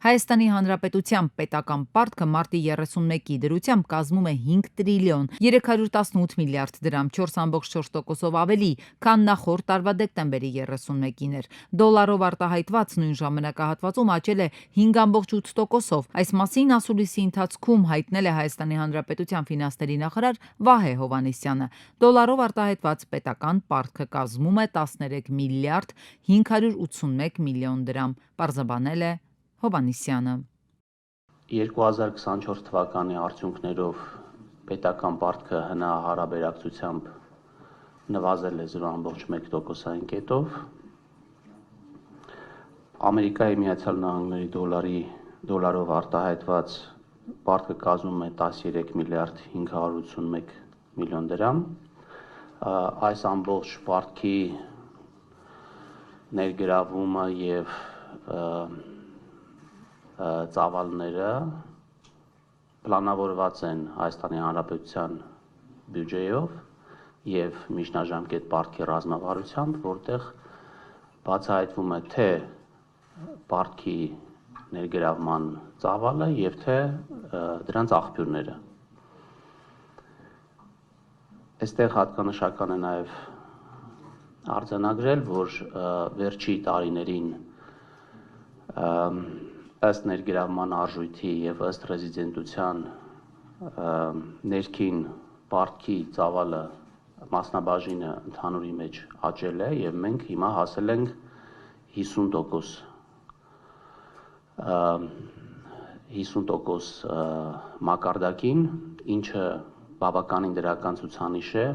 Հայաստանի Հանրապետության պետական պարտքը մարտի 31-ի դրությամբ կազմում է 5 տրիլիոն 318 միլիարդ դրամ, 4,4%-ով ավելի, քան նախորդ տարվա դեկտեմբերի 31-ին էր։ Դոլարով արտահայտված նույն ժամանակահատվածում աճել է 5,8%-ով։ Այս մասին ասուլիսի ընթացքում հայտնել է Հայաստանի Հանրապետության ֆինանսների նախարար Վահե Հովհաննիսյանը։ Դոլարով արտահայտված պետական պարտքը կազմում է 13 միլիարդ 581 միլիոն դրամ, պարզաբանել է Հովհաննիսյանը։ 2024 թվականի արդյունքներով պետական պարտքը ՀՆԱ հարաբերակցությամբ նվազել է 0,1%-ային կետով։ Ամերիկայի Միացյալ Նահանգների դոլարով արտահայտված պարտքը կազմում է 13 միլիարդ 581 միլիոն դրամ։ Այս ամբողջ պարտքի ներգրավումը եւ ծավալները պլանավորված են Հայաստանի Հանրապետության բյուջեով եւ միջնաժամկետ պարտքի ռազմավարությամբ, որտեղ բացահայտվում է թե պարտքի ներգրավման ծավալը եւ թե դրանց աղբյուրները։ Այստեղ հատկանշական է նաեւ արձանագրել, որ վերջի տարիներին ըստ ներգրավման արժույթի եւ ըստ ռեզիդենտության ներքին պարտքի ծավալը մասնաբաժինը ընդհանուրի մեջ աճել է եւ մենք հիմա հասել ենք 50% մակարդակին, ինչը բավականին դրական ցուցանիշ է